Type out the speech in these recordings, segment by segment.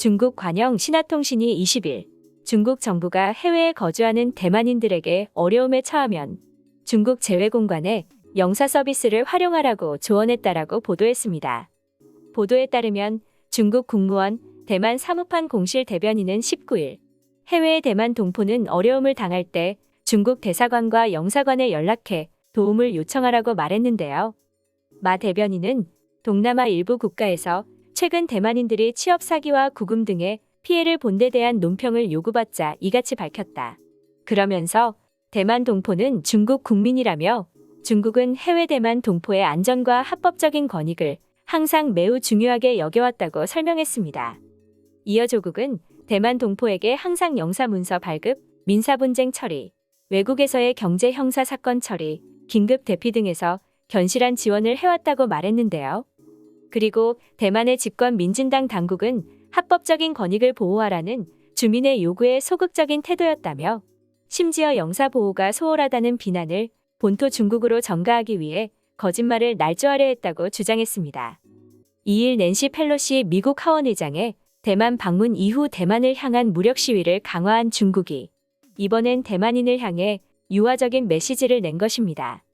중국 관영 신화통신이 20일 중국 정부가 해외에 거주하는 대만인들에게 어려움에 처하면 중국 재외공관에 영사 서비스를 활용하라고 조언했다라고 보도했습니다. 보도에 따르면 중국 국무원 대만 사무판 공실 대변인은 19일 해외의 대만 동포는 어려움을 당할 때 중국 대사관과 영사관에 연락해 도움을 요청하라고 말했는데요. 마 대변인은 동남아 일부 국가에서 최근 대만인들이 취업 사기와 구금 등의 피해를 본 데 대한 논평을 요구받자 이같이 밝혔다. 그러면서 대만 동포는 중국 국민이라며 중국은 해외 대만 동포의 안전과 합법적인 권익을 항상 매우 중요하게 여겨왔다고 설명했습니다. 이어 조국은 대만 동포에게 항상 영사문서 발급, 민사분쟁 처리, 외국에서의 경제 형사 사건 처리, 긴급 대피 등에서 견실한 지원을 해왔다고 말했는데요. 그리고 대만의 집권 민진당 당국은 합법적인 권익을 보호하라는 주민의 요구에 소극적인 태도였다며 심지어 영사 보호가 소홀하다는 비난을 본토 중국으로 전가하기 위해 거짓말을 날조하려 했다고 주장했습니다. 2일 낸시 펠로시 미국 하원의장의 대만 방문 이후 대만을 향한 무력 시위를 강화한 중국이 이번엔 대만인을 향해 유화적인 메시지를 낸 것입니다.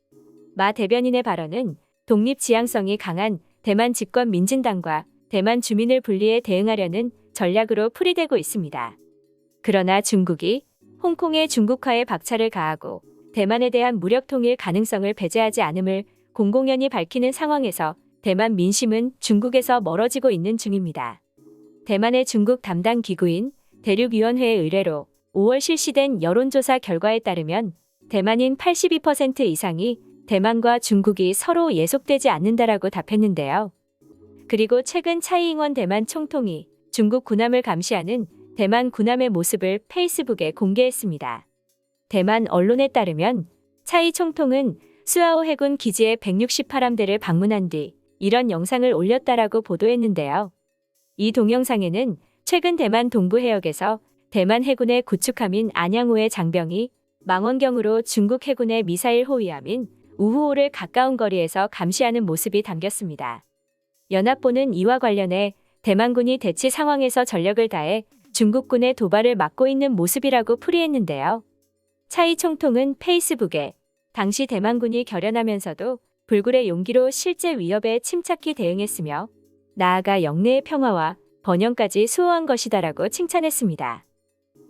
마 대변인의 발언은 독립 지향성이 강한 대만 집권 민진당과 대만 주민을 분리해 대응하려는 전략으로 풀이되고 있습니다. 그러나 중국이 홍콩의 중국화에 박차를 가하고 대만에 대한 무력 통일 가능성을 배제하지 않음을 공공연히 밝히는 상황에서 대만 민심은 중국에서 멀어지고 있는 중입니다. 대만의 중국 담당 기구인 대륙위원회의 의뢰로 5월 실시된 여론조사 결과에 따르면 대만인 82% 이상이 대만과 중국이 서로 예속되지 않는다라고 답했는데요. 그리고 최근 차이잉원 대만 총통이 중국 군함을 감시하는 대만 군함의 모습을 페이스북에 공개했습니다. 대만 언론에 따르면 차이 총통은 수아오 해군 기지의 168함대를 방문한 뒤 이런 영상을 올렸다라고 보도했는데요. 이 동영상에는 최근 대만 동부 해역에서 대만 해군의 구축함인 안양호의 장병이 망원경으로 중국 해군의 미사일 호위함인 우후호를 가까운 거리에서 감시하는 모습이 담겼습니다. 연합보는 이와 관련해 대만군이 대치 상황에서 전력을 다해 중국군의 도발을 막고 있는 모습이라고 풀이했는데요. 차이 총통은 페이스북에 당시 대만군이 결연하면서도 불굴의 용기로 실제 위협에 침착히 대응했으며 나아가 영내의 평화와 번영까지 수호한 것이다라고 칭찬했습니다.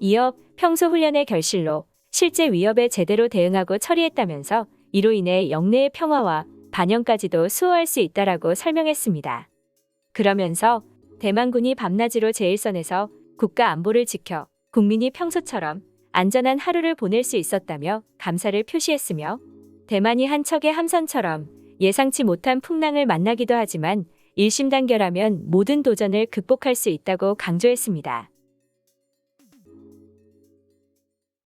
이어 평소 훈련의 결실로 실제 위협에 제대로 대응하고 처리했다면서 이로 인해 영내의 평화와 반영까지도 수호할 수 있다라고 설명했습니다. 그러면서 대만군이 밤낮으로 제1선에서 국가 안보를 지켜 국민이 평소처럼 안전한 하루를 보낼 수 있었다며 감사를 표시했으며 대만이 한 척의 함선처럼 예상치 못한 풍랑을 만나기도 하지만 일심단결하면 모든 도전을 극복할 수 있다고 강조했습니다.